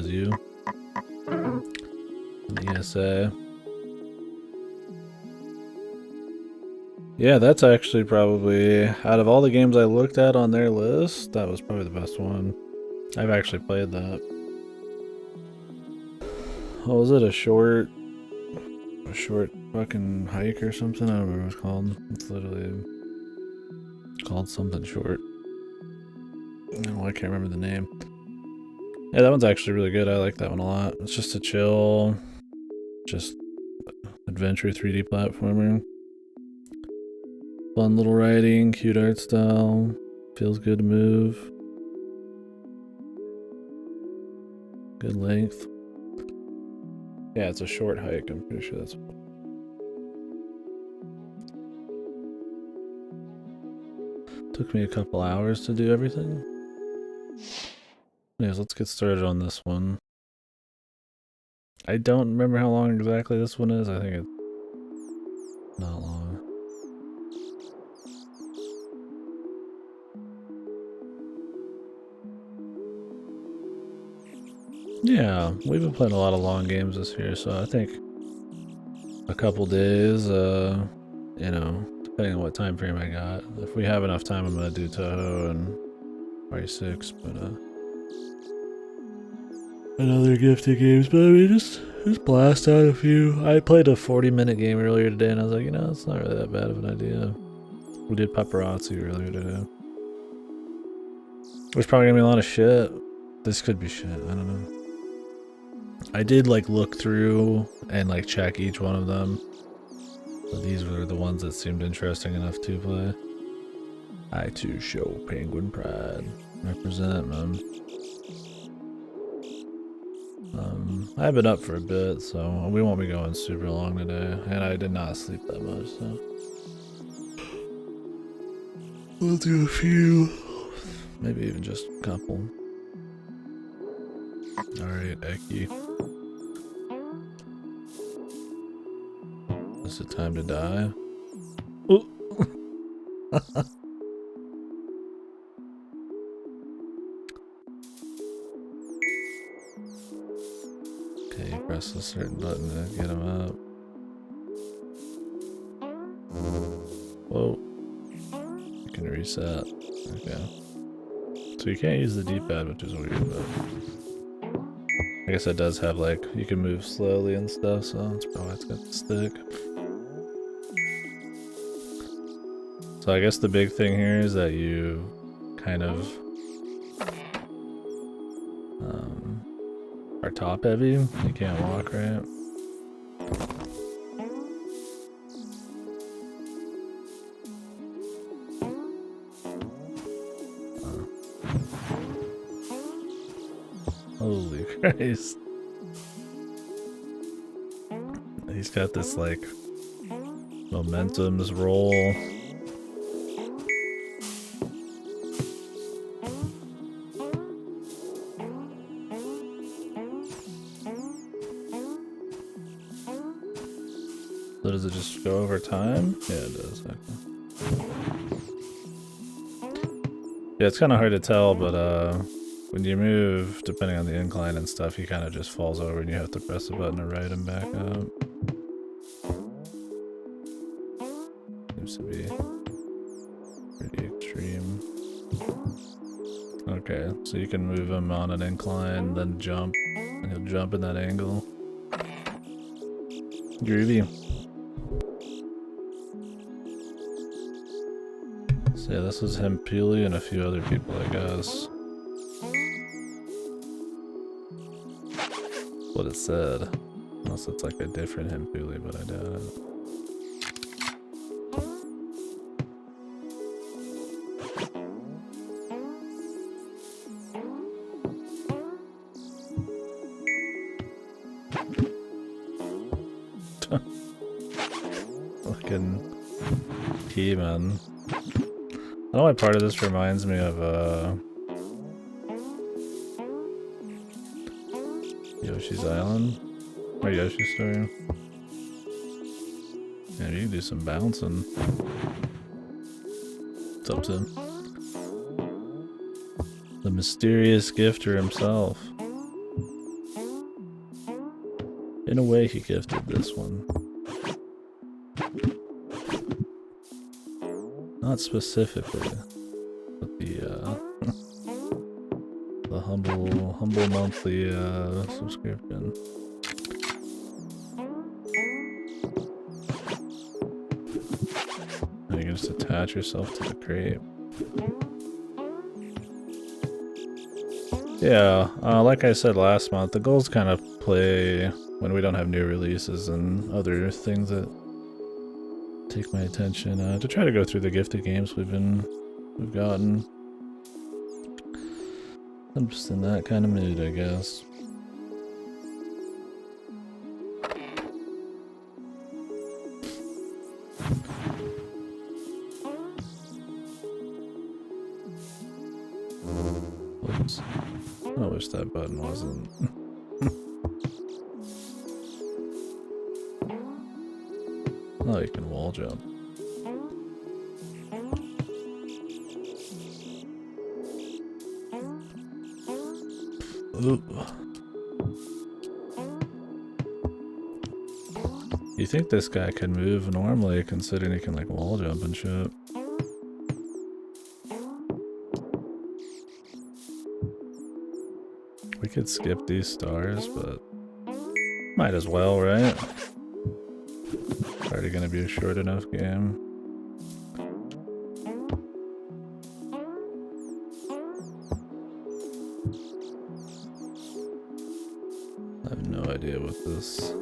is you. An ESA. Yeah, that's actually probably, out of all the games I looked at on their list, that was probably the best one. I've actually played that. What was it, a short fucking hike or something? I don't remember what it's called. It's literally called something short. No, I can't remember the name. Yeah, that one's actually really good. I like that one a lot. It's just a chill, just adventure 3D platformer. Fun little writing, cute art style, feels good to move. Good length. Yeah, it's a short hike, I'm pretty sure that's what. Took me a couple hours to do everything. Anyways, let's get started on this one. I don't remember how long exactly this one is. I think it's not long. Yeah, we've been playing a lot of long games this year, so I think a couple days, you know, depending on what time frame I got. If we have enough time, I'm gonna do Toho and RE6, but another gifted games, but I mean, just blast out a few. I played a 40-minute game earlier today, and I was like, you know, it's not really that bad of an idea. We did Paparazzi earlier today. There's probably gonna be a lot of shit. This could be shit, I don't know. I did like look through and like check each one of them. So these were the ones that seemed interesting enough to play. I too show Penguin Pride. Represent, man. I've been up for a bit, so we won't be going super long today. And I did not sleep that much, so we'll do a few. Maybe even just a couple. Alright, Eki. Is it time to die? Oh. Okay, you press a certain button to get him up. Whoa. You can reset. Okay. So you can't use the D-pad, which is weird, but I guess it does have like, you can move slowly and stuff, so that's probably why it's got the stick. So I guess the big thing here is that you kind of are top heavy. You can't walk, right? Holy Christ. He's got this like momentum, this roll. So does it just go over time? Yeah, it does. Okay. Yeah, it's kind of hard to tell, but when you move, depending on the incline and stuff, he kind of just falls over and you have to press the button to right him back up. Seems to be pretty extreme. Okay, so you can move him on an incline, then jump, and he'll jump in that angle. Groovy. So yeah, this was him, Peely, and a few other people, I guess. What it said. Unless it's like a different Hempuli, but I doubt it. Fucking key, man. I don't know why part of this reminds me of Yoshi's Island or Yoshi's Story. Yeah, you can do some bouncing. It's up to him. The mysterious gifter himself. In a way, he gifted this one. Not specifically, but the the humble monthly subscription. You can just attach yourself to the crate. Yeah, like I said last month, the goals kind of play when we don't have new releases and other things that take my attention. To try to go through the gifted games we've gotten. I'm just in that kind of mood, I guess. Oops. I wish that button wasn't. Oh, you can wall jump. Ooh. You think this guy can move normally, considering he can like wall jump and shit. We could skip these stars, but might as well, right? It's already gonna be a short enough game. I have no idea what this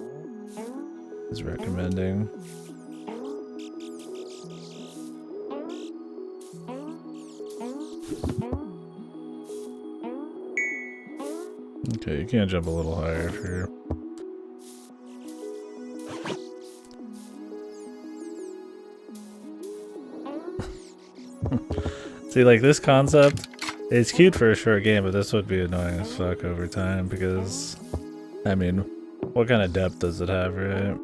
is recommending. Okay, you can't jump a little higher if you're... See, like, this concept, it's cute for a short game, but this would be annoying as fuck over time, because, I mean, what kind of depth does it have, right?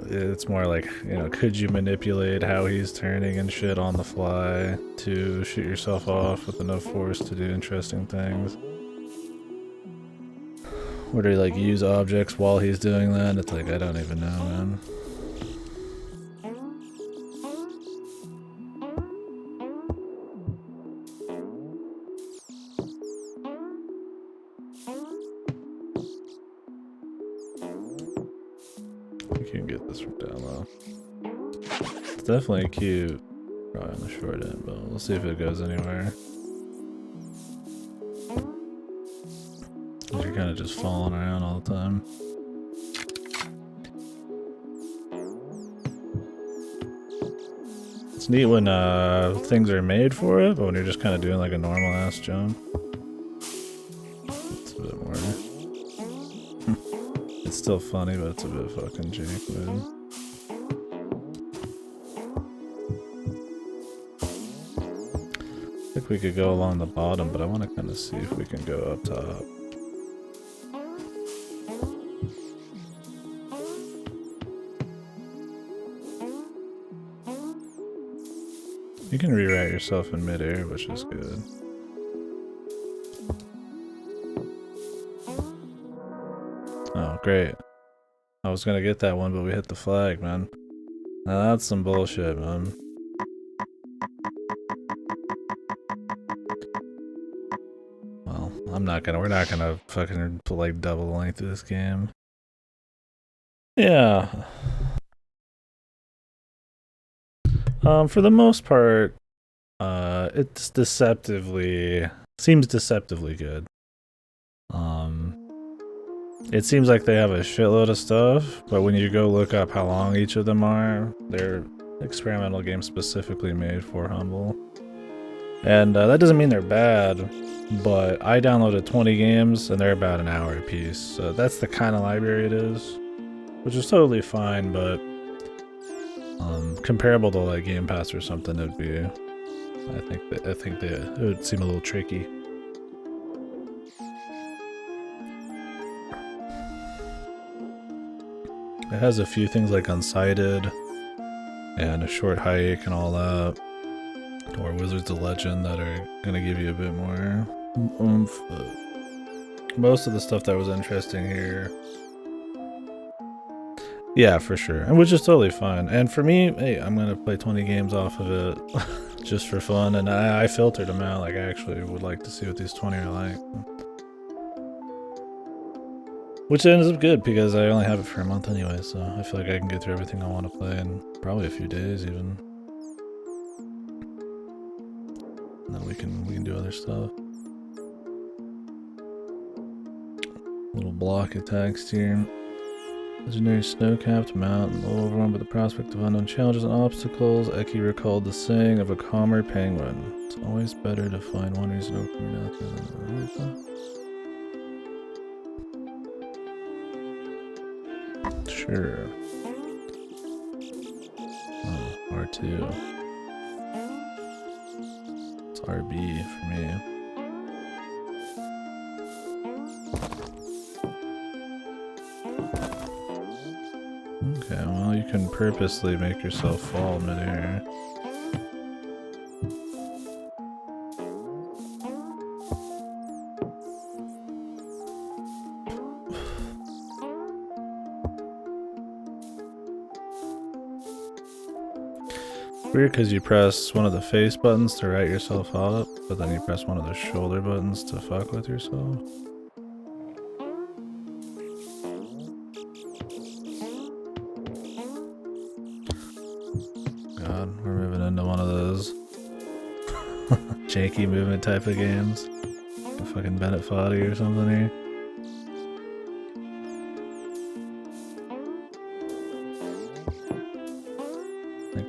It's more like, you know, could you manipulate how he's turning and shit on the fly to shoot yourself off with enough force to do interesting things? Or do you, like, use objects while he's doing that? It's like, I don't even know, man. You can get this from down low. It's definitely cute. Probably on the short end, but we'll see if it goes anywhere. You're kind of just falling around all the time. It's neat when things are made for it, but when you're just kind of doing like a normal ass jump, it's a bit more. It's still funny, but it's a bit fucking jank, man. I think we could go along the bottom, but I want to kind of see if we can go up top. You can rewrite yourself in midair, which is good. Oh, great. I was gonna get that one, but we hit the flag, man. Now that's some bullshit, man. Well, we're not gonna fucking like double the length of this game. Yeah. For the most part, it's seems deceptively good. It seems like they have a shitload of stuff, but when you go look up how long each of them are, they're experimental games specifically made for Humble. And that doesn't mean they're bad, but I downloaded 20 games and they're about an hour a piece. So that's the kind of library it is, which is totally fine, but comparable to like Game Pass or something, it'd be, I think it would seem a little tricky. It has a few things like Unsighted and a short hike and all that, or Wizards of Legend that are gonna give you a bit more oomph. But most of the stuff that was interesting here Yeah, for sure, and which is totally fine. And for me, hey, I'm gonna play 20 games off of it just for fun, and I filtered them out. Like, I actually would like to see what these 20 are like. Which ends up good because I only have it for a month anyway, so I feel like I can get through everything I want to play in probably a few days even. And then we can do other stuff. Little block attacks here. Legendary snow-capped mountain, overrun by the prospect of unknown challenges and obstacles. Eki recalled the saying of a calmer penguin. It's always better to find one reason to open your mouth than Sure. Oh, R2. It's RB for me. Okay, well, you can purposely make yourself fall midair. Weird because you press one of the face buttons to right yourself up, but then you press one of the shoulder buttons to fuck with yourself. God, we're moving into one of those janky movement type of games. Like a fucking Bennett Foddy or something here.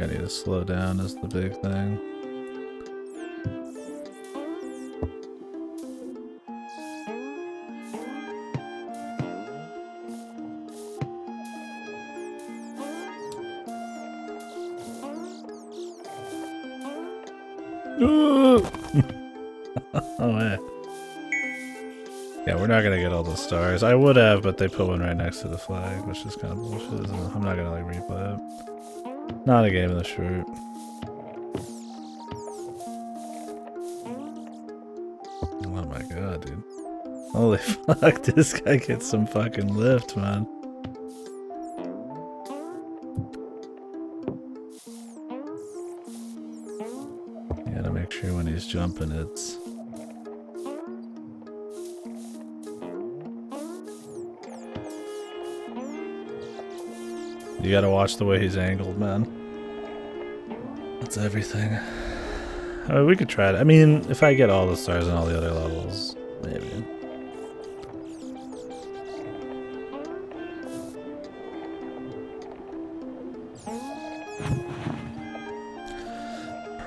I need to slow down is the big thing. Oh yeah. Yeah, we're not gonna get all the stars. I would have, but they put one right next to the flag, which is kind of bullshit, isn't it? I'm not gonna like replay it. Not a game of the shirt. Oh my god, dude. Holy fuck, this guy gets some fucking lift, man. You gotta make sure when he's jumping it's... You gotta watch the way he's angled, man. That's everything. I mean, we could try it. I mean, if I get all the stars in all the other levels, maybe.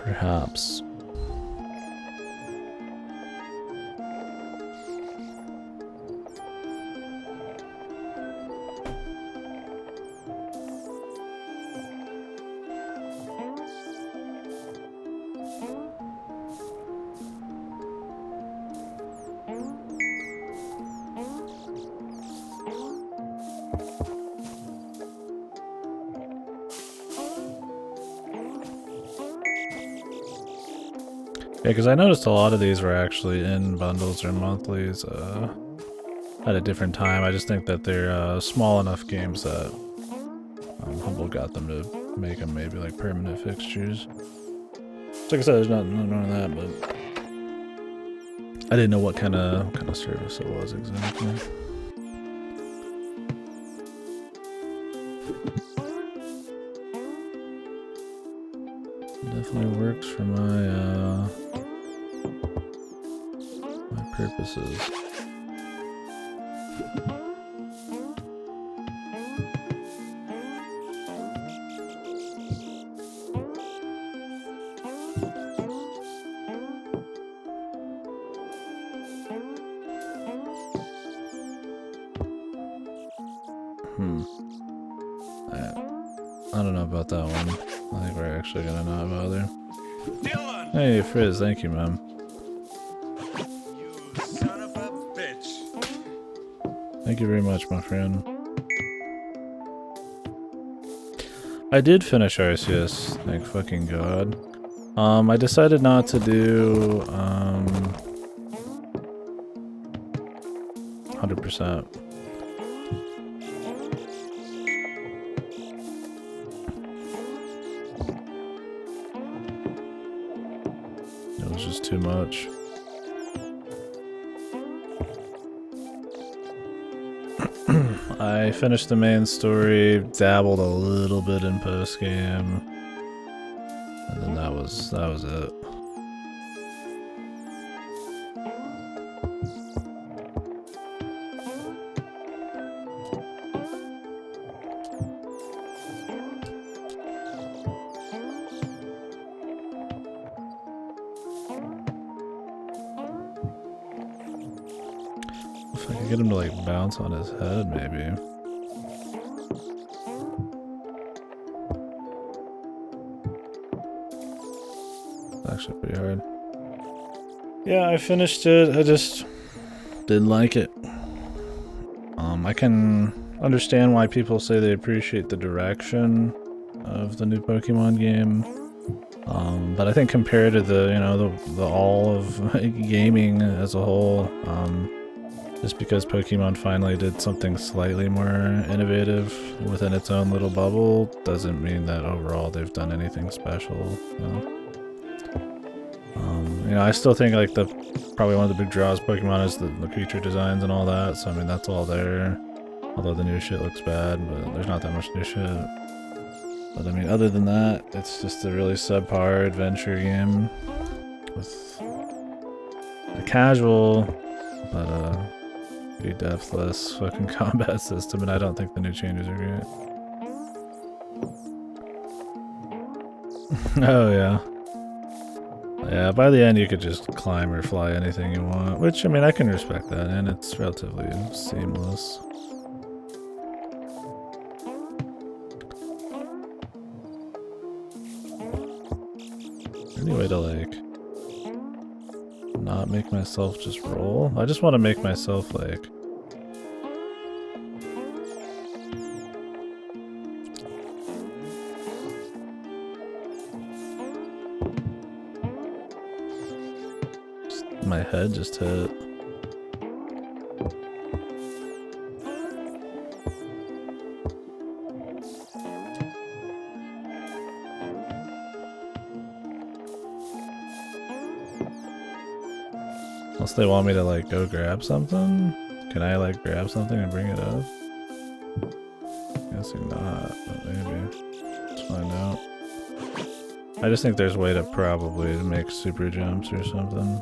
Perhaps. Yeah, because I noticed a lot of these were actually in bundles or monthlies at a different time. I just think that they're small enough games that Humble got them to make them maybe like permanent fixtures. Like I said, there's nothing wrong with that, but I didn't know what kind of service it was exactly. Definitely works for my purposes. I don't know about that one. I think we're actually gonna not bother. Dylan! Hey, Frizz, thank you, man. You son of a bitch. Thank you very much, my friend. I did finish RCS, thank fucking god. I decided not to do 100%. too much. I finished the main story, dabbled a little bit in post game, and then that was it. If I could get him to like bounce on his head, maybe. Actually pretty hard. Yeah, I finished it. I just didn't like it. I can understand why people say they appreciate the direction of the new Pokemon game. But I think compared to the all of gaming as a whole, just because Pokemon finally did something slightly more innovative within its own little bubble doesn't mean that overall they've done anything special. I still think like probably one of the big draws of Pokemon is the creature designs and all that, so I mean that's all there. Although the new shit looks bad, but there's not that much new shit. But I mean other than that, it's just a really subpar adventure game with a casual but pretty depthless fucking combat system, and I don't think the new changes are great. Oh yeah. Yeah, by the end you could just climb or fly anything you want, which, I mean, I can respect that, and it's relatively seamless. Any way to, like, not make myself just roll? I just want to make myself, like... my head just hit. Unless they want me to like go grab something? Can I like grab something and bring it up? Guessing not, but maybe. Let's find out. I just think there's a way to probably make super jumps or something.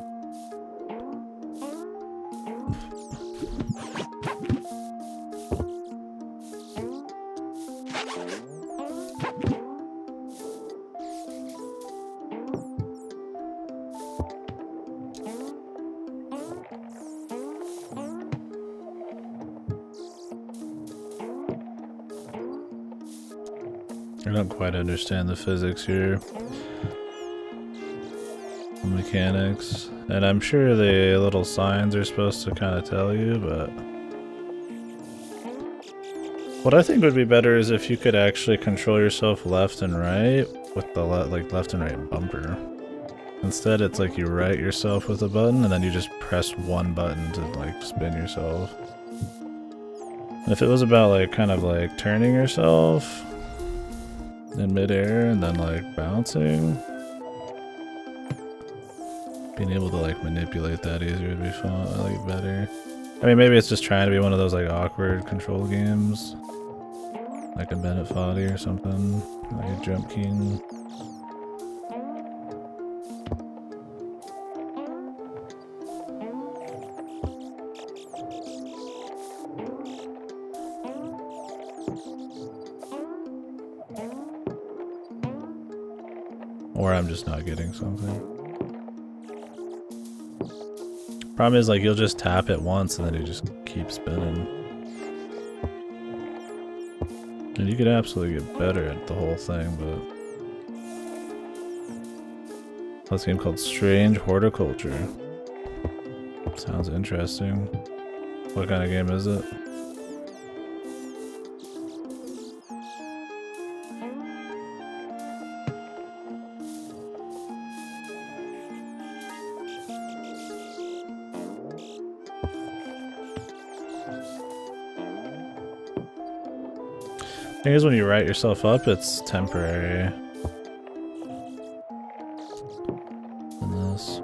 I don't quite understand the physics here. The mechanics. And I'm sure the little signs are supposed to kind of tell you, but... what I think would be better is if you could actually control yourself left and right with the left and right bumper. Instead, it's like you right yourself with a button and then you just press one button to like spin yourself. And if it was about like kind of like turning yourself in midair and then like bouncing, being able to like manipulate that easier would be fun. I like it better. I mean, maybe it's just trying to be one of those like awkward control games, like a Bennett Foddy or something, like a Jump King. Or I'm just not getting something. Problem is, like, you'll just tap it once and then you just keep spinning. And you could absolutely get better at the whole thing, but... This game called Strange Horticulture. Sounds interesting. What kind of game is it? Thing is, when you write yourself up, it's temporary. In this.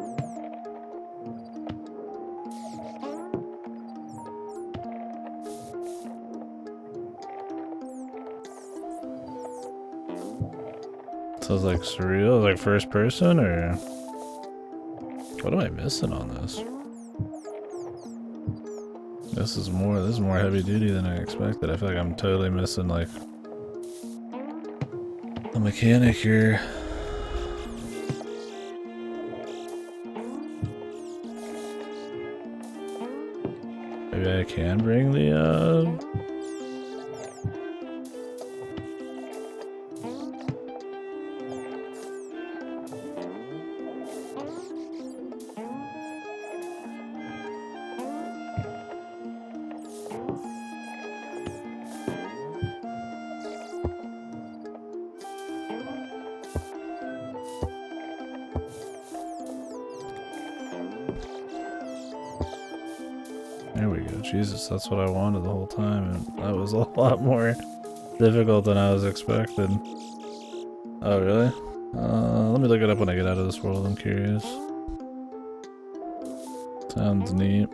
So it's like surreal, like first person, or what am I missing on this? This is more heavy duty than I expected. I feel like I'm totally missing like a mechanic here. Maybe I can bring the There we go. Jesus, that's what I wanted the whole time, and that was a lot more difficult than I was expecting. Oh, really? Let me look it up when I get out of this world, I'm curious. Sounds neat.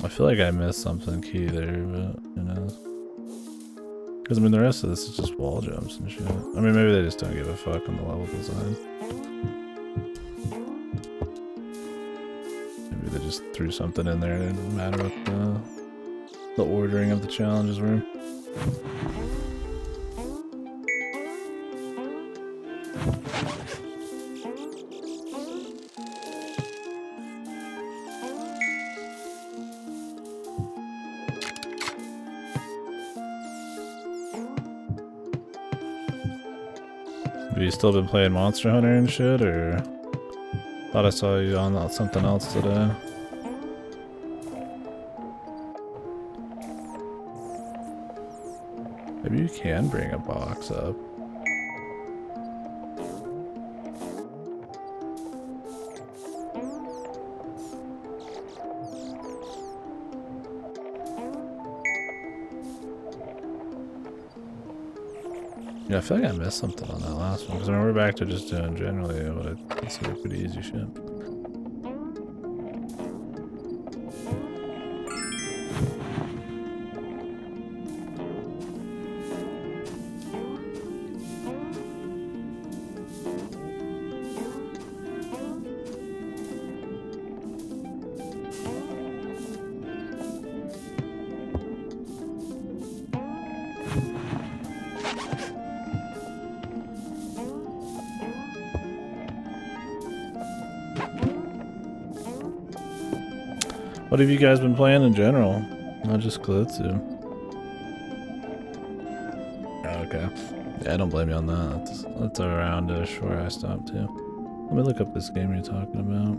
I feel like I missed something key there, but who knows? Because, I mean, the rest of this is just wall jumps and shit. I mean, maybe they just don't give a fuck on the level design. Maybe they just threw something in there. It didn't matter what the ordering of the challenges were. Have you still been playing Monster Hunter and shit, or thought I saw you on something else today? Maybe you can bring a box up. Yeah, I feel like I missed something on that last one, because I mean, we're back to just doing generally what I consider pretty easy shit. What have you guys been playing in general? Not just Klitsu. Okay. Yeah, I don't blame you on that. That's around-ish where I stopped too. Let me look up this game you're talking about.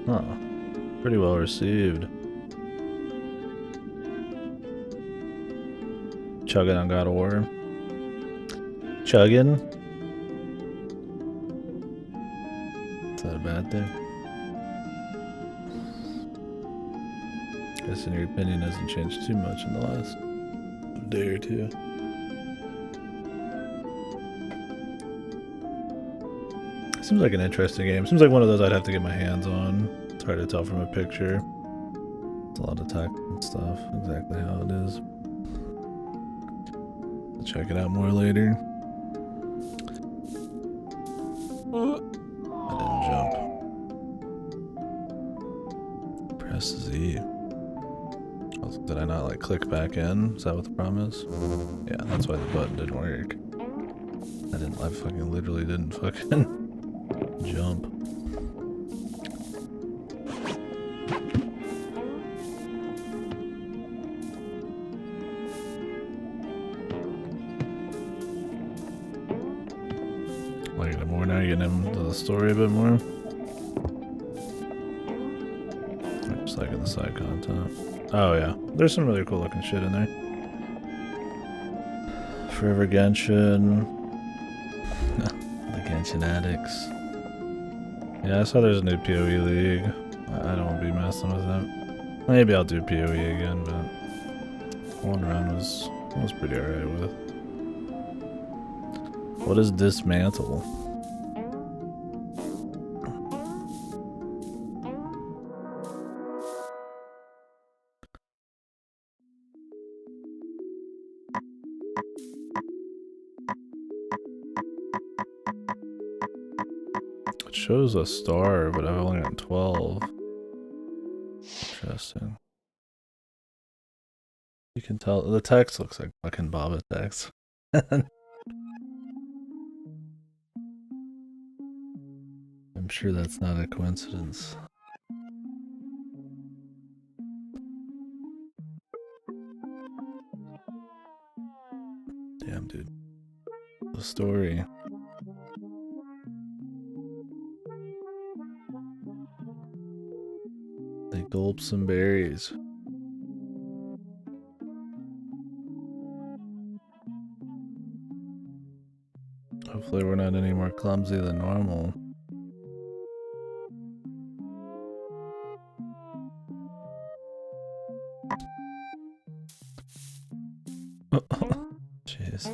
Huh. Pretty well received. Chugging on God of War. Chugging? Is that a bad thing? Guess in your opinion hasn't changed too much in the last day or two. Seems like an interesting game. Seems like one of those I'd have to get my hands on. It's hard to tell from a picture. It's a lot of tech and stuff. Exactly how it is. I'll check it out more later. I didn't jump. Press Z. Did I not like click back in? Is that what the problem is? Yeah, that's why the button didn't work. I fucking literally didn't fucking jump. Like it more now, you're getting into the story a bit more. like in the side content. Oh yeah, there's some really cool looking shit in there. Forever Genshin. The Genshin addicts. Yeah, I saw there's a new PoE league. I don't be messing with it. Maybe I'll do PoE again, but one round was pretty alright with. What is dismantle? It shows a star, but I've only got 12. Interesting. You can tell the text looks like fucking Baba text. I'm sure that's not a coincidence. Damn, dude. The story. They gulp some berries. Hopefully we're not any more clumsy than normal. Jeez.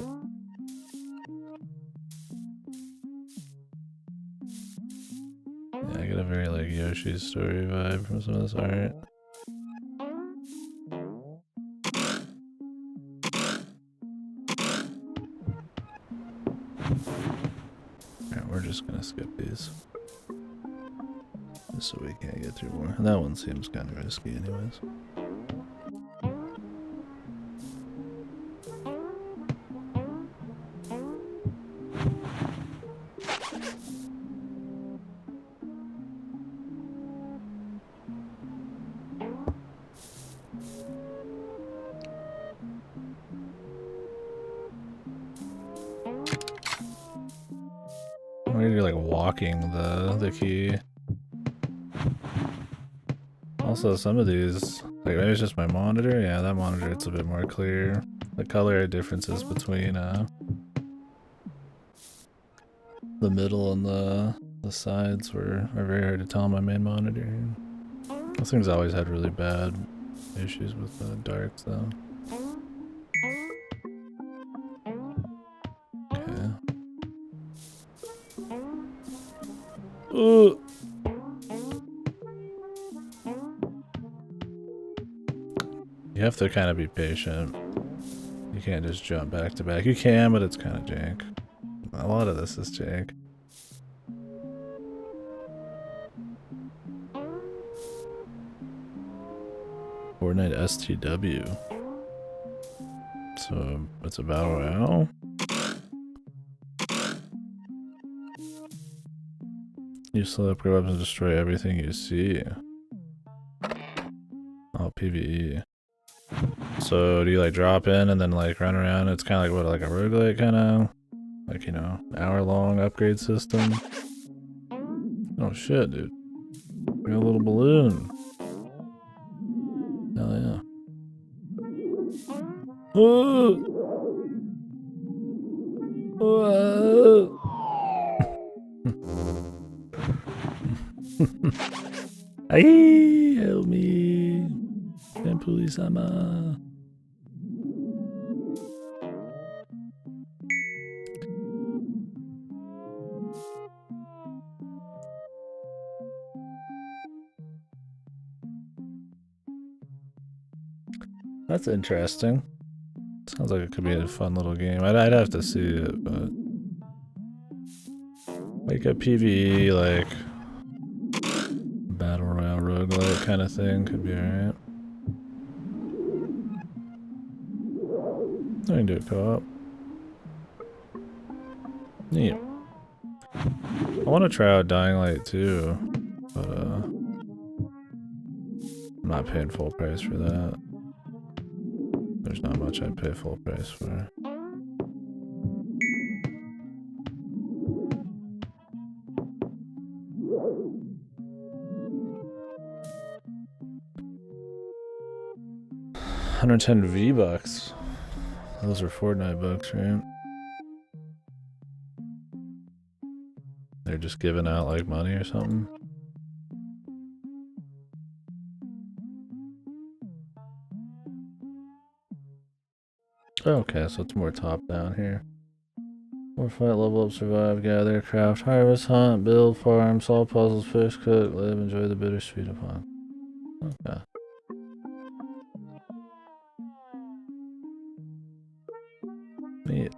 Yeah, I get a very like Yoshi's Story vibe from some of this art. Alright, we're just gonna skip these. Just so we can't get through more. That one seems kind of risky anyways. You're like walking the key. Also, some of these, like maybe it's just my monitor. Yeah, that monitor it's a bit more clear. The color differences between the middle and the sides are very hard to tell on my main monitor. Those things always had really bad issues with the darks though. Okay. Ooh. You have to kind of be patient. You can't just jump back to back. You can, but it's kind of jank. A lot of this is jank. Fortnite STW. So it's a battle royale. You select your weapons to destroy everything you see. Oh, PvE. So do you like drop in and then like run around? It's kind of like what, like a roguelite kind of, like, you know, hour-long upgrade system. Oh shit, dude! We got a little balloon. Hell yeah! Whoa! Whoa! Ay, help me! Tempuli-sama. That's interesting. Sounds like it could be a fun little game. I'd have to see it, but like a PvE, like battle royale roguelite kind of thing could be alright. I can do a co-op. Neat. I want to try out Dying Light too, but I'm not paying full price for that. There's not much I'd pay full price for. 110 V-Bucks. Those are Fortnite bucks, right? They're just giving out like money or something. Okay, so it's more top down here. More fight, level up, survive, gather, craft, harvest, hunt, build, farm, solve puzzles, fish, cook, live, enjoy the bittersweet of hunt. Okay. Neat.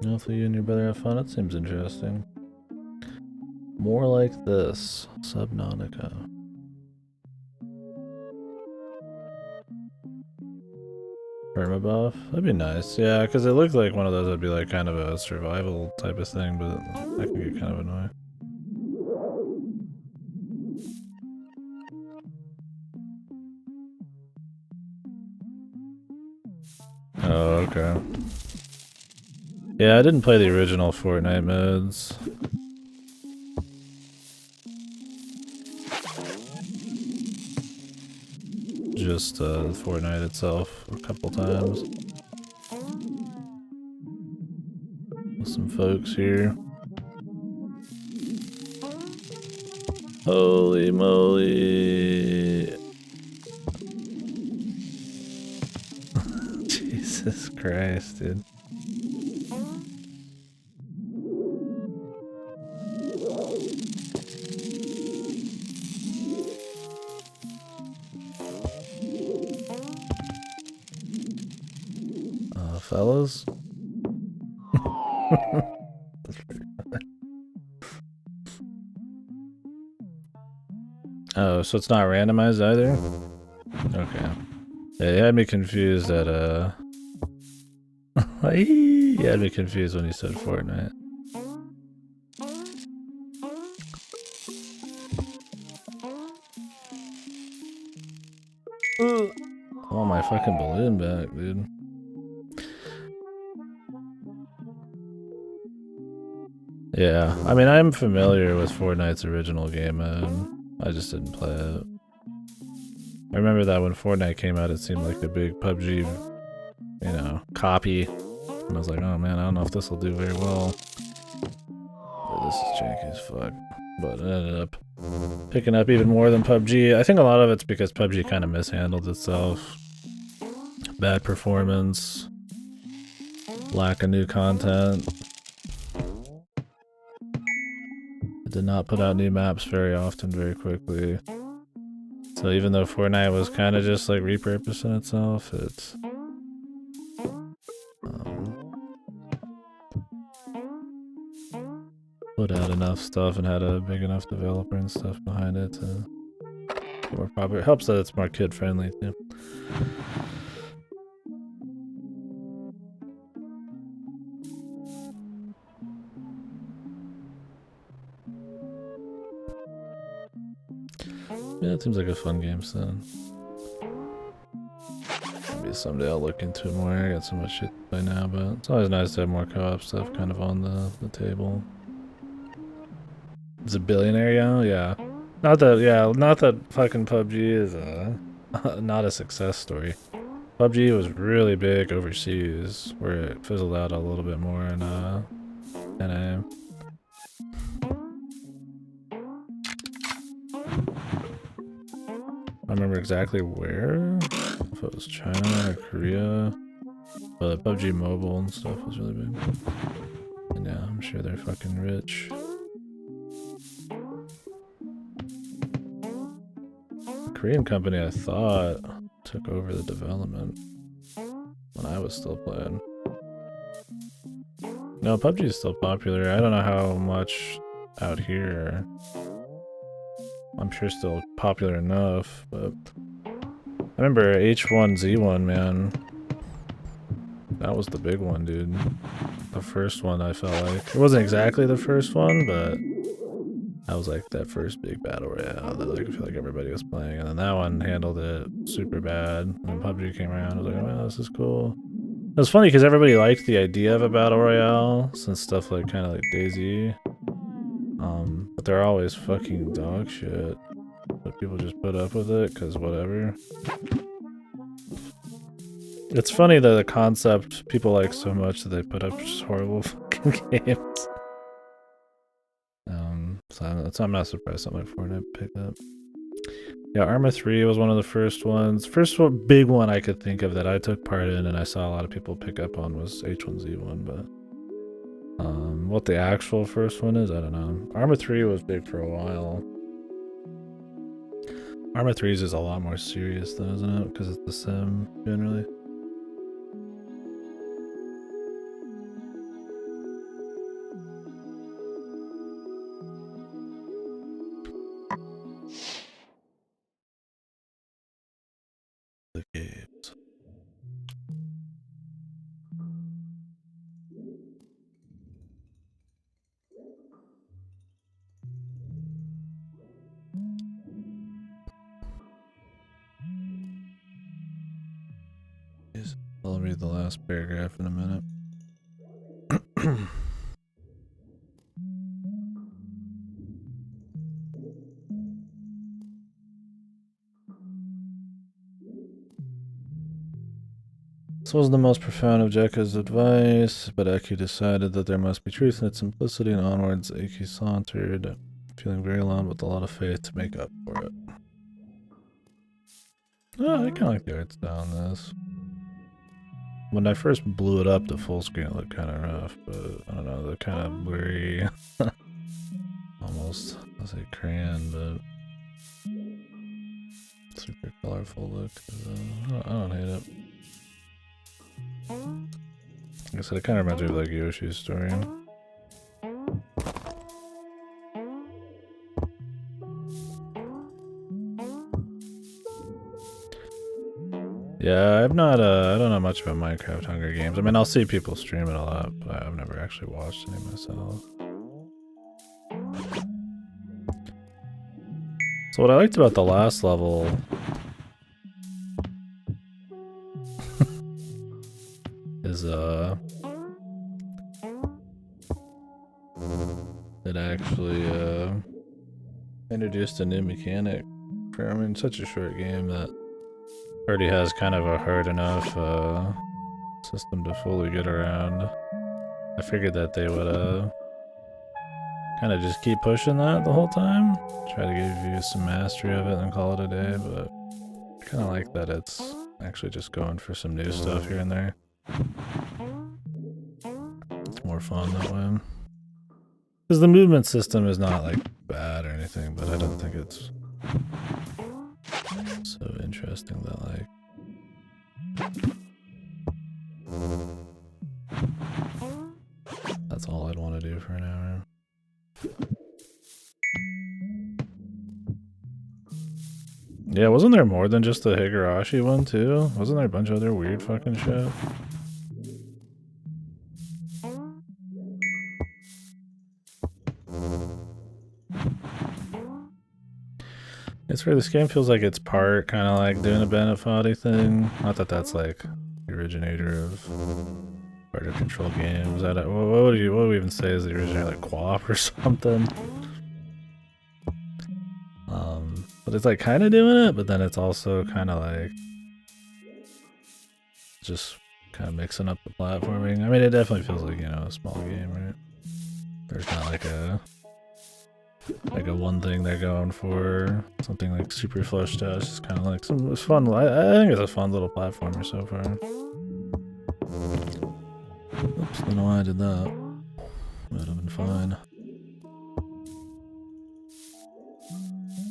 Hopefully you and your brother have fun. It seems interesting. More like this. Subnautica. Permabuff? That'd be nice. Yeah, because it looked like one of those would be like kind of a survival type of thing, but that can get kind of annoying. Oh, okay. Yeah, I didn't play the original Fortnite modes. Just Fortnite itself a couple times. With some folks here. Holy moly! Jesus Christ, dude. Fellas? That's pretty funny. Oh, so it's not randomized either? Okay. Yeah, you had me confused at you had me confused when you said Fortnite. I want my fucking balloon back, dude. Yeah, I mean, I'm familiar with Fortnite's original game mode. I just didn't play it. I remember that when Fortnite came out, it seemed like a big PUBG, you know, copy. And I was like, oh man, I don't know if this will do very well. But this is janky as fuck. But it ended up picking up even more than PUBG. I think a lot of it's because PUBG kind of mishandled itself. Bad performance. Lack of new content. It did not put out new maps very often, very quickly. So even though Fortnite was kind of just like repurposing itself, it's put out enough stuff and had a big enough developer and stuff behind it to get more popular. It helps that it's more kid friendly too. Yeah, it seems like a fun game, son. Maybe someday I'll look into it more. I got so much shit to play now, but it's always nice to have more co-op stuff kind of on the table. Is it Billionaire, yeah? Not that fucking PUBG is not a success story. PUBG was really big overseas, where it fizzled out a little bit more in NA. I remember exactly where, if it was China or Korea, but PUBG Mobile and stuff was really big. And yeah, I'm sure they're fucking rich. The Korean company, I thought, took over the development when I was still playing. No, PUBG is still popular. I don't know how much out here. I'm sure still popular enough, but I remember H1Z1, man. That was the big one, dude. The first one, I felt like. It wasn't exactly the first one, but that was like that first big battle royale that like, I feel like everybody was playing. And then that one handled it super bad. When PUBG came around, I was like, oh, wow, this is cool. It was funny because everybody liked the idea of a battle royale, since stuff like kind of like DayZ But they're always fucking dog shit. But people just put up with it, cause whatever. It's funny that the concept people like so much that they put up just horrible fucking games. So I'm not surprised something like Fortnite picked up. Yeah, Arma 3 was one of the first ones. First one, big one I could think of that I took part in and I saw a lot of people pick up on was H1Z1, but what the actual first one is, I don't know. Arma 3 was big for a while. Arma 3's is a lot more serious though, isn't it? Because it's the sim, generally. The games. I'll read the last paragraph in a minute. This was the most profound of Jekka's advice, but Eki decided that there must be truth in its simplicity, and onwards Eki sauntered, feeling very alone with a lot of faith to make up for it. Oh, I kind of like the art style on this. When I first blew it up to full screen, it looked kind of rough, but I don't know, they're kind of blurry. Almost, I'll say crayon, but super colorful look. I don't hate it. Like I said, it kind of reminds me of like Yoshi's story. Yeah, I'm not, I don't know much about Minecraft Hunger Games. I mean, I'll see people stream it a lot, but I've never actually watched any myself. So what I liked about the last level is, it actually, introduced a new mechanic for, I mean, such a short game that already has kind of a hard enough system to fully get around. I figured that they would kind of just keep pushing that the whole time, try to give you some mastery of it and then call it a day, but I kind of like that it's actually just going for some new stuff here and there. It's more fun that way. Because the movement system is not like bad or anything, but I don't think it's so interesting that like that's all I'd want to do for an hour. Yeah, wasn't there more than just the Higurashi one too? Wasn't there a bunch of other weird fucking shit? It's where this game feels like it's part kind of like doing a Benefati thing. Not that that's like the originator of part of Control games. What would we even say is the originator, like QWOP or something? But it's like kind of doing it, but then it's also kind of like just kind of mixing up the platforming. I mean, it definitely feels like, you know, a small game, right? There's not like a one thing they're going for, something like super fleshed out. It's just kind of like it's fun. I think it's a fun little platformer so far. Oops, don't know why I did that. Would have been fine.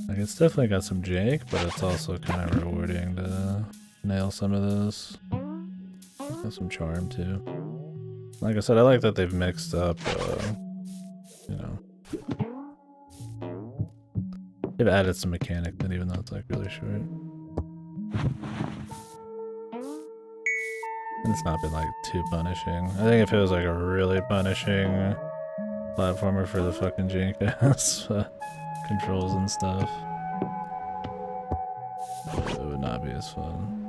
Like, it's definitely got some jank, but it's also kind of rewarding to nail some of this. Got some charm too. Like I said, I like that they've mixed up, you know, they've added some mechanic, but even though it's like really short. And it's not been like too punishing. I think if it was like a really punishing platformer for the fucking jank ass controls and stuff, it would not be as fun.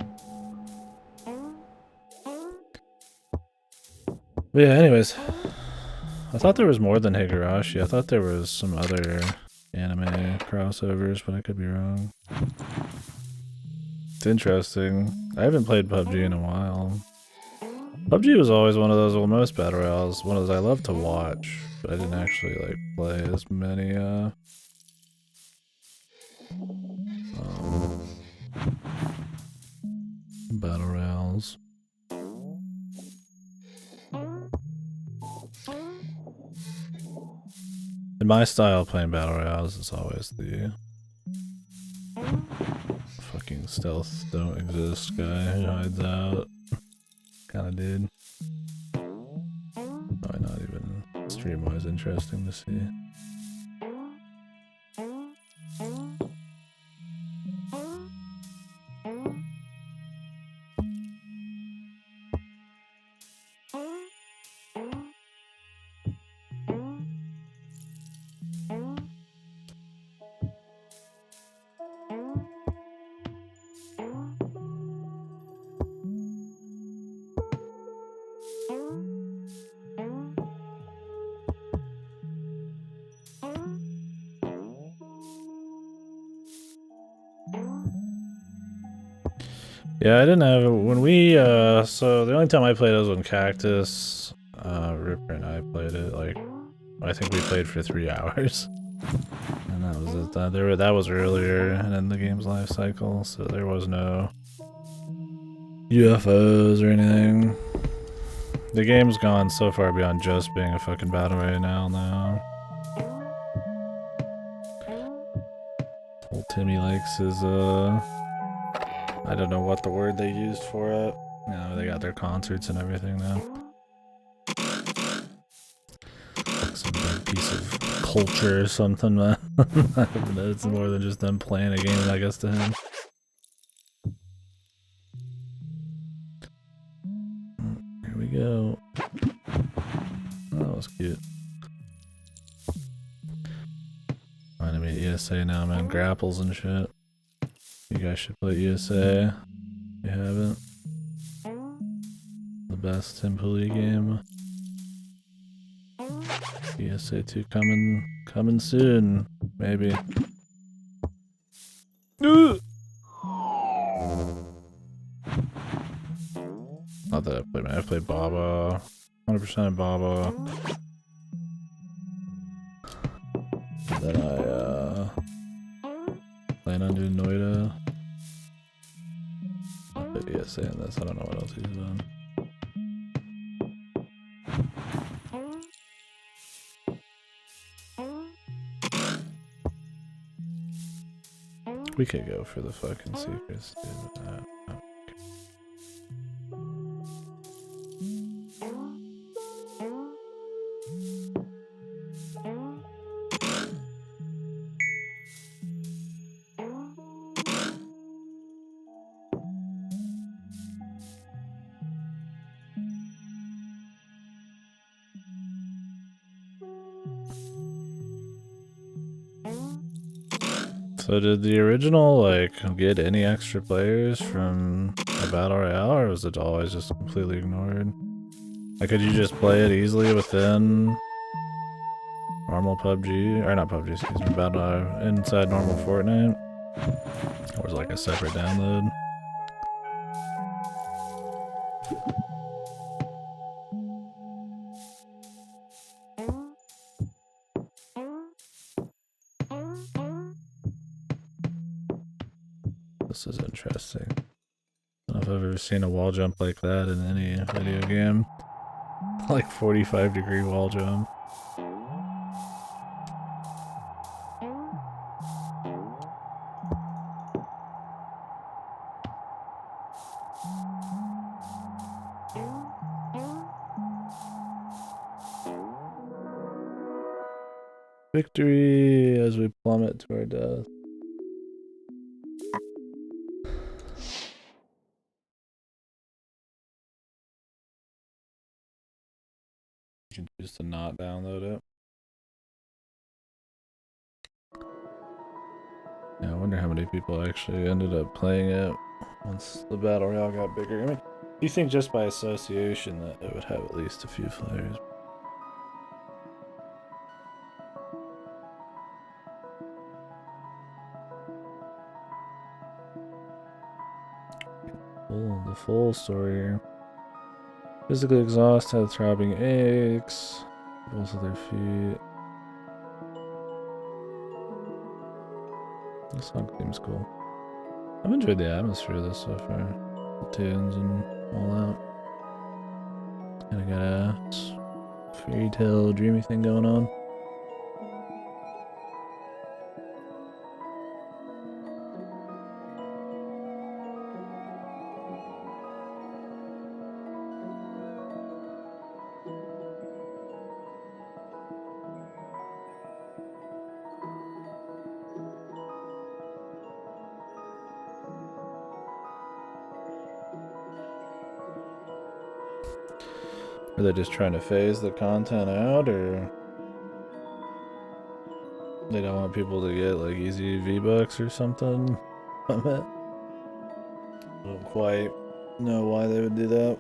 But yeah, anyways, I thought there was more than Higurashi. I thought there was some other anime crossovers, but I could be wrong. It's interesting. I haven't played PUBG in a while. PUBG was always one of those, well, most battle royales, one of those I love to watch, but I didn't actually like play as many battle royales. In my style of playing battle royales, it's always the fucking stealth don't exist guy who hides out kind of dude. Probably not even stream-wise interesting to see. Yeah, I didn't have when we so the only time I played it was when Cactus, Ripper and I played it. Like, I think we played for 3 hours, and that was it. That was earlier in the game's life cycle, so there was no UFOs or anything. The game's gone so far beyond just being a fucking battle royale now. Old Timmy likes his I don't know what the word they used for it. You know, they got their concerts and everything now. Some big piece of culture or something, man. I don't know, it's more than just them playing a game, I guess, to him. Here we go. Oh, that was cute. Finding me at ESA now, man. Grapples and shit. You guys should play ESA. If you haven't. The best Temple game. ESA 2 coming soon, maybe. Not that I played, man. I played Baba. 100% of Baba. Then I plan on doing Noida. I played ESA in this. I don't know what else he's done. We could go for the fucking secrets, dude. So did the original, like, get any extra players from a battle royale, or was it always just completely ignored? Like, could you just play it easily within normal PUBG, or not PUBG, excuse me, battle inside normal Fortnite? Or was it like a separate download? This is interesting. I don't know if I've ever seen a wall jump like that in any video game. Like 45-degree wall jump. Victory as we plummet to our death. You can choose to not download it. Yeah, I wonder how many people actually ended up playing it once the battle royale got bigger. I mean, you think just by association that it would have at least a few players? full story here. Physically exhausted, had throbbing aches, both of their feet. This song seems cool. I've enjoyed the atmosphere of this so far. The tunes and all that. Kinda got a fairy tale, dreamy thing going on. Are they just trying to phase the content out, or they don't want people to get like easy V-Bucks or something from it? I don't quite know why they would do that.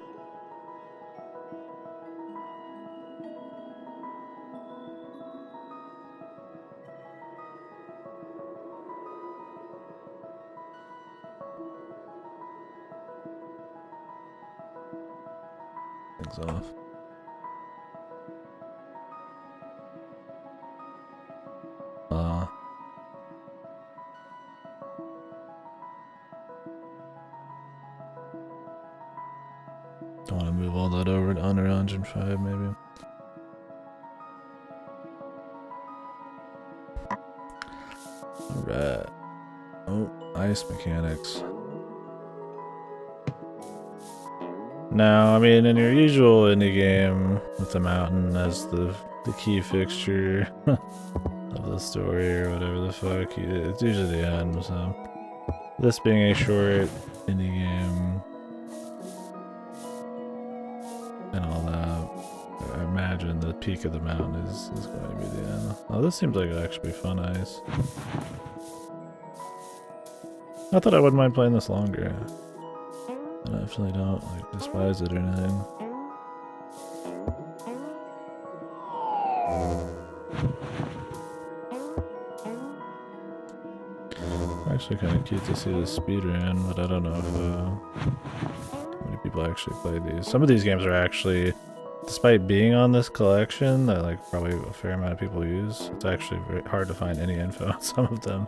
Things off. Don't want to move all that over to Unreal Engine 5, maybe. Alright. Oh, ice mechanics. Now, I mean, in your usual indie game, with the mountain as the key fixture of the story or whatever the fuck, it's usually the end, so. This being a short indie game and all that, I imagine the peak of the mountain is going to be the end. Oh, this seems like it'd actually be fun ice. I thought I wouldn't mind playing this longer. I definitely don't like despise it or anything. Actually kind of cute to see the speedrun, but I don't know if how many people actually play these. Some of these games are actually, despite being on this collection that like probably a fair amount of people use, it's actually very hard to find any info on some of them.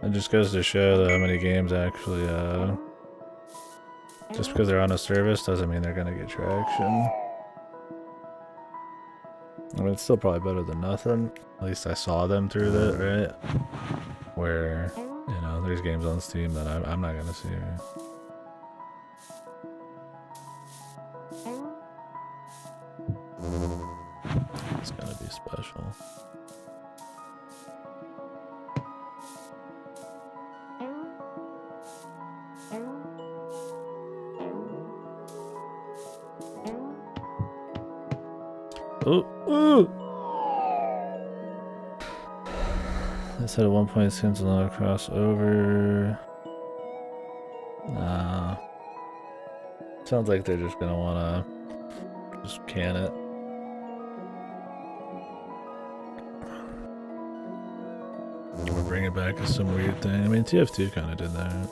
It just goes to show that how many games actually, just because they're on a service doesn't mean they're gonna get traction. I mean, it's still probably better than nothing. At least I saw them through that, right? Where, you know, there's games on Steam that I'm not gonna see, right? It's gonna be special. Ooh! They said at one point it seems a lot of crossover. Nah. Sounds like they're just gonna wanna just can it. Or bring it back as some weird thing. I mean, TF2 kinda did that.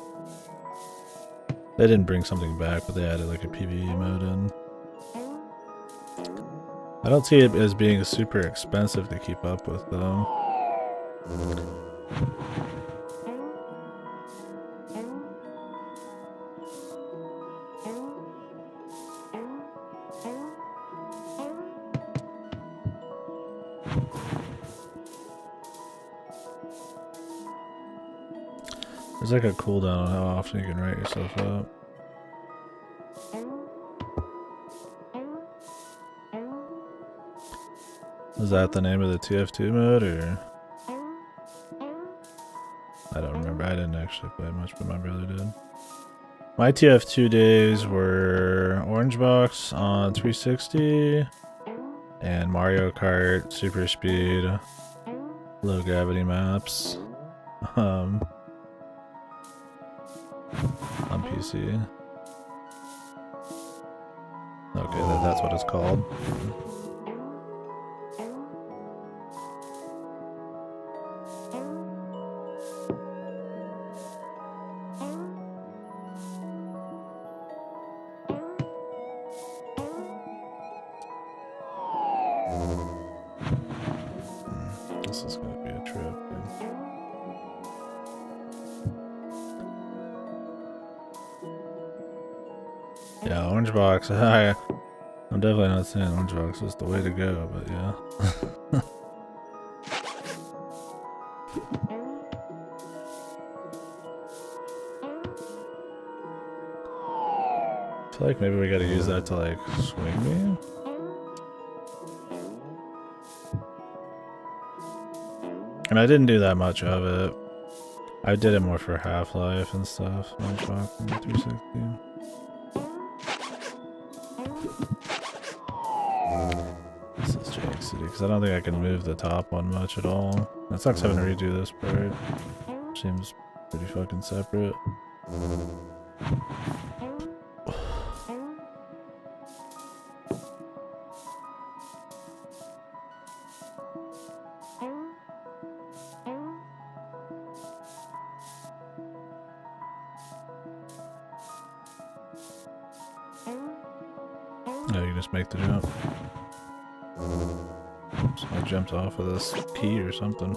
They didn't bring something back, but they added like a PvE mode in. I don't see it as being super expensive to keep up with, though. There's like a cooldown on how often you can write yourself up. Is that the name of the TF2 mode, or? I don't remember. I didn't actually play much, but my brother did. My TF2 days were Orange Box on 360 and Mario Kart Super Speed, low gravity maps on PC. Okay, that's what it's called. Yeah, orange box. I'm definitely not saying orange box is the way to go, but yeah. I feel like maybe we gotta use that to like swing me. And I didn't do that much of it. I did it more for Half-Life and stuff. Orange box and 360. This is Jank City, because I don't think I can move the top one much at all. That sucks having to redo this part. Seems pretty fucking separate. No, you can just make the jump. Oops, I jumped off of this key or something.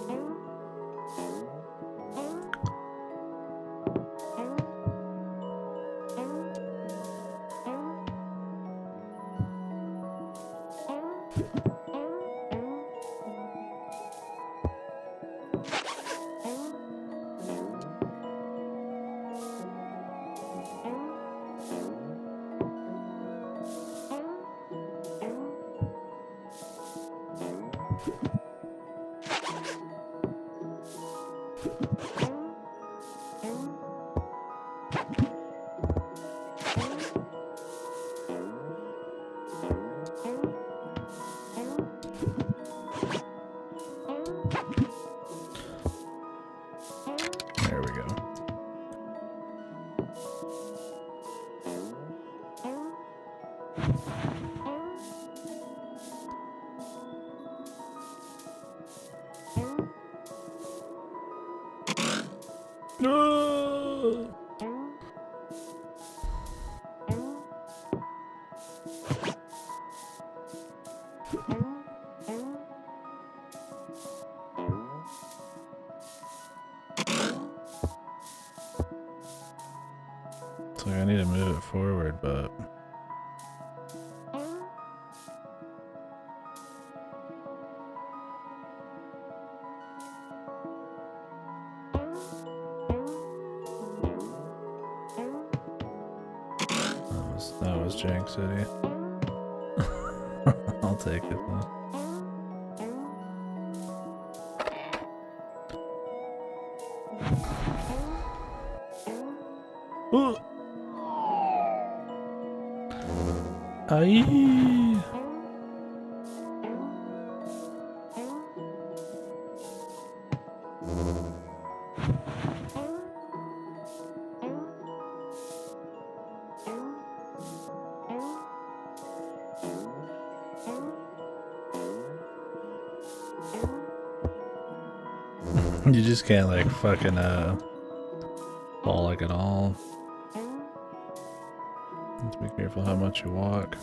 There we go. No! So I need to move it forward, but that was Jank City. I'll take it though. Ooh. Aye. You just can't like fucking fall like at all. Let's be careful how much you walk.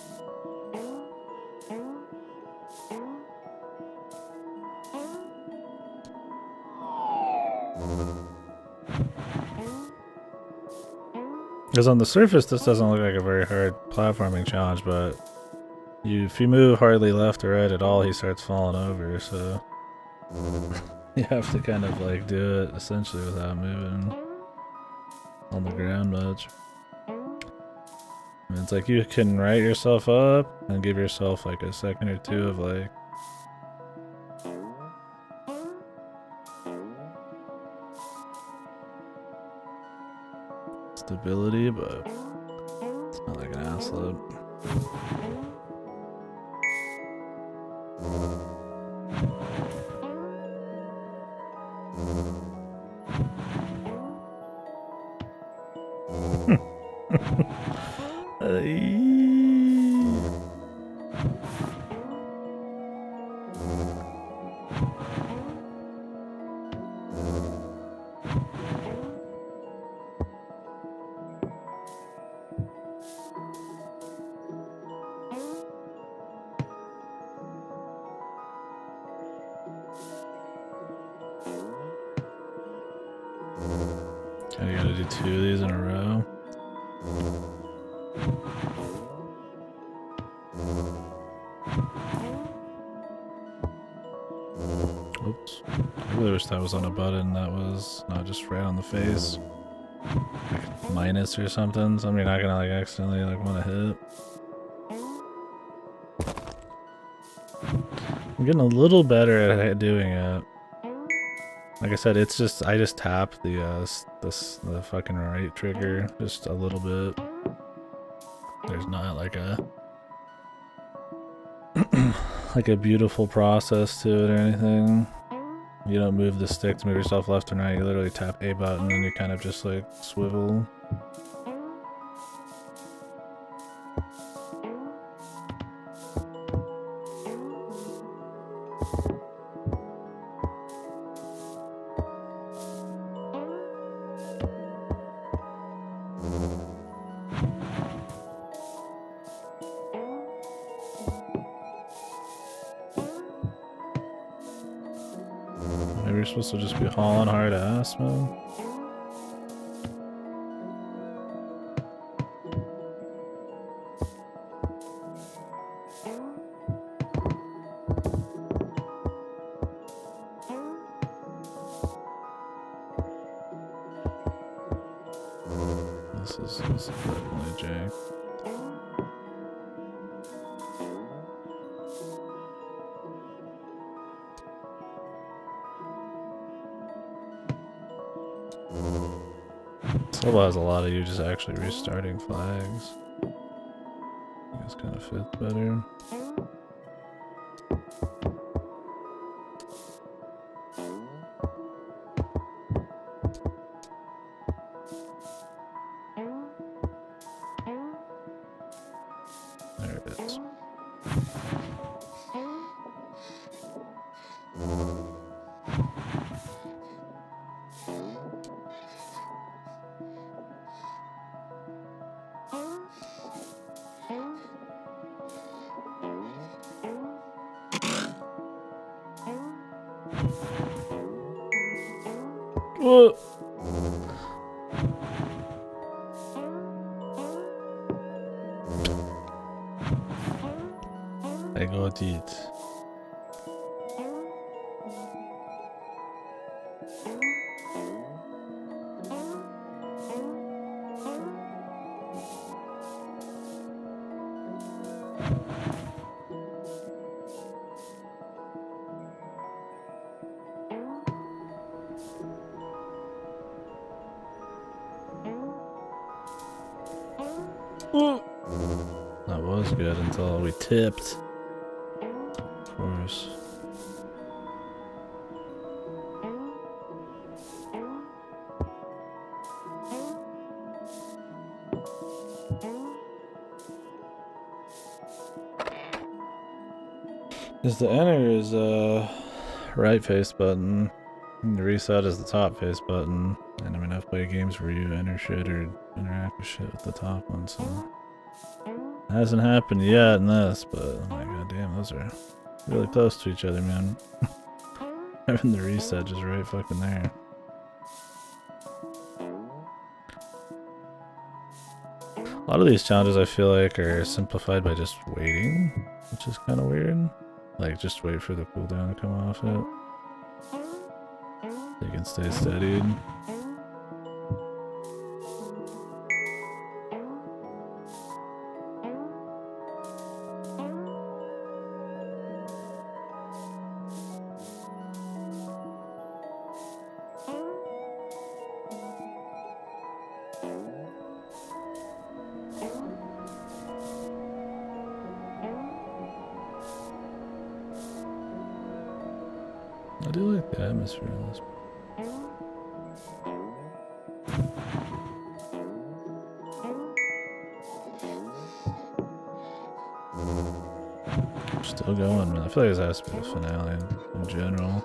Because on the surface this doesn't look like a very hard platforming challenge, but if you move hardly left or right at all, he starts falling over, so you have to kind of like do it essentially without moving on the ground much. And it's like you can right yourself up and give yourself like a second or two of like stability, but it's not like an ass lip. You gotta do 2 of these in a row. I really wish that was on a button that was not just right on the face. Like minus or something. So you're not gonna like accidentally like want to hit. I'm getting a little better at doing it. Like I said, it's just I just tap the fucking right trigger just a little bit. There's not like a like a beautiful process to it or anything. You don't move the stick to move yourself left or right. You literally tap A button and you kind of just like swivel. Maybe you're supposed to just be hauling hard ass, man. This is definitely jank. Solo has a lot of you just actually restarting flags. I think this kind of fits better. There it is. Whoa. I got it. That was good until we tipped. Of course. Is the enter is right face button. And the reset is the top face button. And I mean I've played games where you enter shit or interact with shit with the top one, so it hasn't happened yet in this, but oh my god damn, those are really close to each other, man. Having the reset just right fucking there. A lot of these challenges I feel like are simplified by just waiting, which is kind of weird. Like just wait for the cooldown to come off it. So you can stay steadied. I do like the atmosphere in this. Still going, man. I feel like this has to be the finale in general.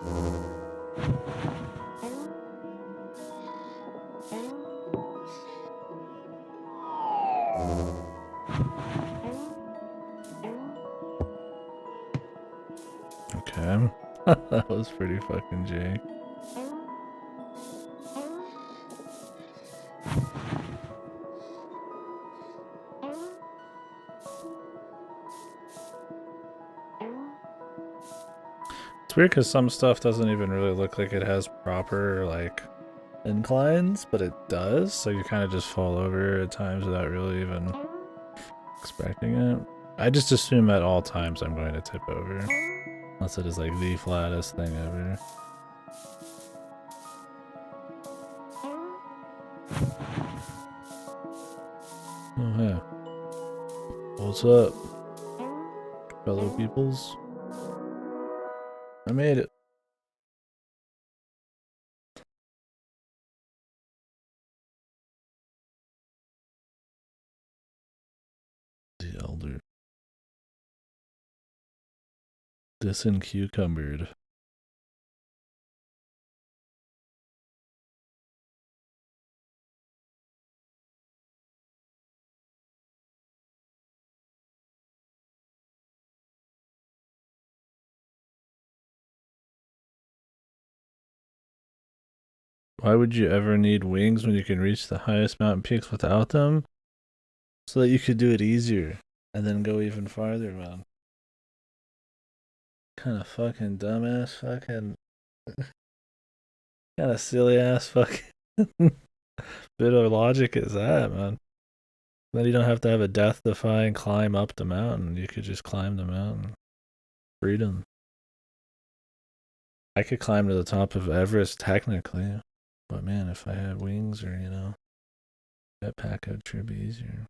Okay. That was pretty fucking jank. It's weird because some stuff doesn't even really look like it has proper, like, inclines, but it does, so you kind of just fall over at times without really even expecting it. I just assume at all times I'm going to tip over. Unless it is like the flattest thing ever. Oh hey. What's up, fellow peoples? I made it. The elder. Disencucumbered. Why would you ever need wings when you can reach the highest mountain peaks without them? So that you could do it easier and then go even farther, man. Kind of fucking dumbass fucking kind of silly ass fucking bit of logic is that, man? Then you don't have to have a death-defying climb up the mountain. You could just climb the mountain. Freedom. I could climb to the top of Everest technically, but man, if I had wings or, you know, jetpack, it would sure be easier.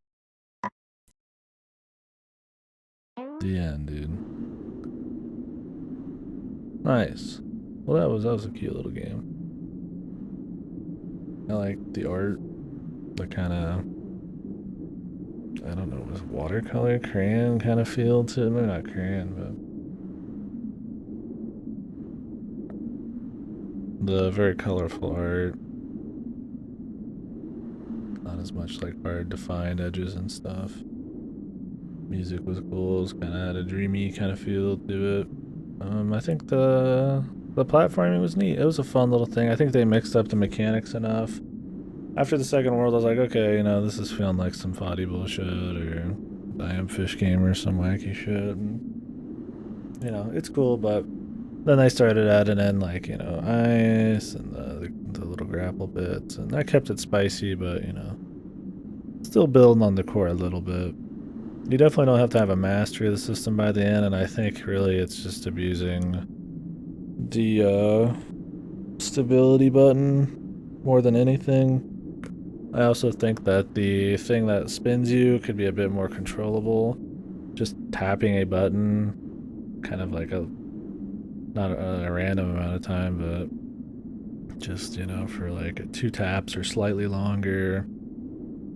The end, dude. Nice. Well, that was a cute little game. I like the art, the kind of, I don't know, was watercolor crayon kind of feel to it. Maybe not crayon, but the very colorful art. Not as much like hard defined edges and stuff. Music was cool. It was kind of had a dreamy kind of feel to it. I think the platforming was neat. It was a fun little thing. I think they mixed up the mechanics enough. After the second world, I was like, okay, you know, this is feeling like some foddy bullshit or I am fish game or some wacky shit. And, you know, it's cool, but then they started adding in like, you know, ice and the little grapple bits, and that kept it spicy, but you know, still building on the core a little bit. You definitely don't have to have a mastery of the system by the end, and I think really it's just abusing the stability button more than anything. I also think that the thing that spins you could be a bit more controllable. Just tapping a button, kind of like not a random amount of time, but just, you know, for like 2 taps or slightly longer.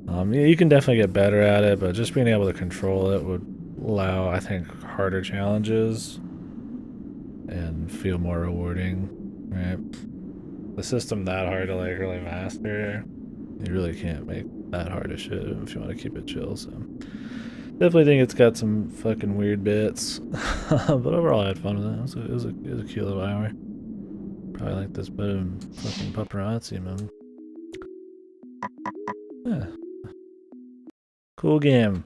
Yeah, you can definitely get better at it, but just being able to control it would allow, I think, harder challenges and feel more rewarding, right? The system that hard to like really master, you really can't make that hard of shit if you want to keep it chill, so definitely think it's got some fucking weird bits. But overall I had fun with it. It was a cute little hour. Probably like this better than fucking paparazzi, man. Yeah. Cool game.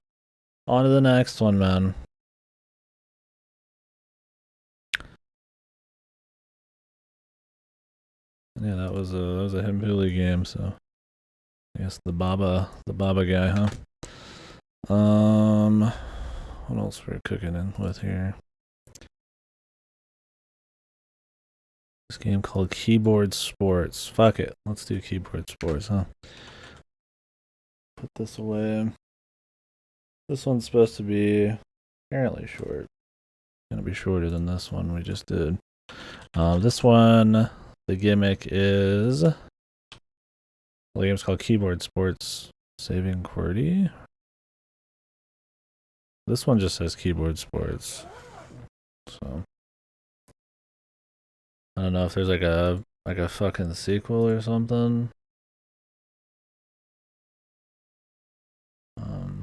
On to the next one, man. Yeah, that was a Himpuli game, so I guess the Baba guy, huh? What else we're cooking in with here? This game called Keyboard Sports. Fuck it, let's do Keyboard Sports, huh? Put this away. This one's supposed to be apparently short. Gonna be shorter than this one we just did. This one, the gimmick is the game's called Keyboard Sports Saving QWERTY. This one just says Keyboard Sports. So I don't know if there's like a fucking sequel or something.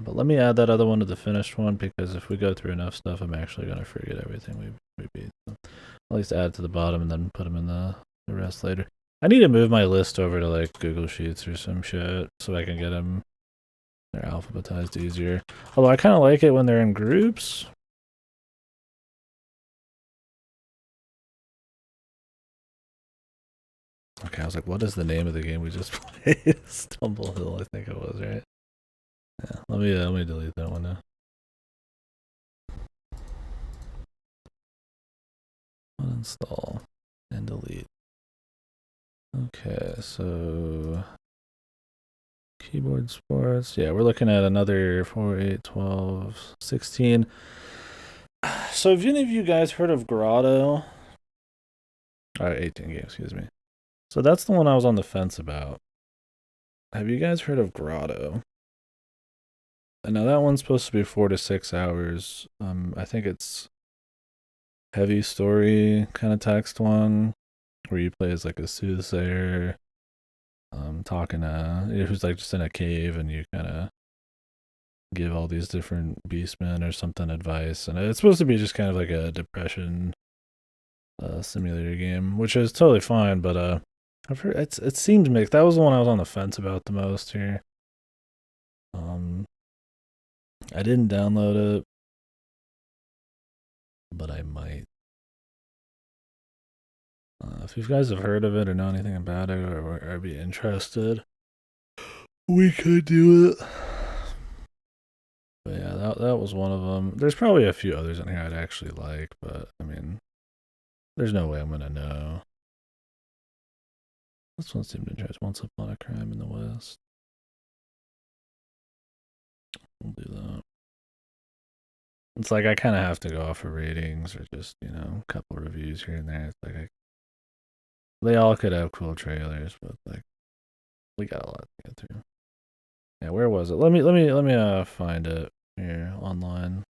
But let me add that other one to the finished one, because if we go through enough stuff, I'm actually gonna forget everything we beat. So at least add to the bottom and then put them in the rest later. I need to move my list over to like Google Sheets or some shit so I can get them. They're alphabetized easier. Although I kind of like it when they're in groups. Okay, I was like, what is the name of the game we just played? Stumblehill, I think it was, right? Yeah, let me delete that one now. Uninstall and delete. Okay, so keyboard sports. Yeah, we're looking at another 4, 8, 12, 16. So have any of you guys heard of Grotto? Alright, 18 games, excuse me. So that's the one I was on the fence about. Have you guys heard of Grotto? And now that one's supposed to be 4 to 6 hours. I think it's heavy story kind of text one where you play as like a soothsayer, talking to who's like just in a cave and you kind of give all these different beastmen or something advice, and it's supposed to be just kind of like a depression simulator game, which is totally fine. But I've heard it seemed mixed. That was the one I was on the fence about the most here. I didn't download it, but I might. If you guys have heard of it or know anything about it or be interested, we could do it. But yeah, that was one of them. There's probably a few others in here I'd actually like, but I mean, there's no way I'm gonna know. This one seemed interesting. Once Upon a Crime in the West. We'll do that. It's like I kind of have to go off of ratings or just, a couple reviews here and there. It's like they all could have cool trailers, but like we got a lot to get through. Yeah, where was it? Let me find it here online.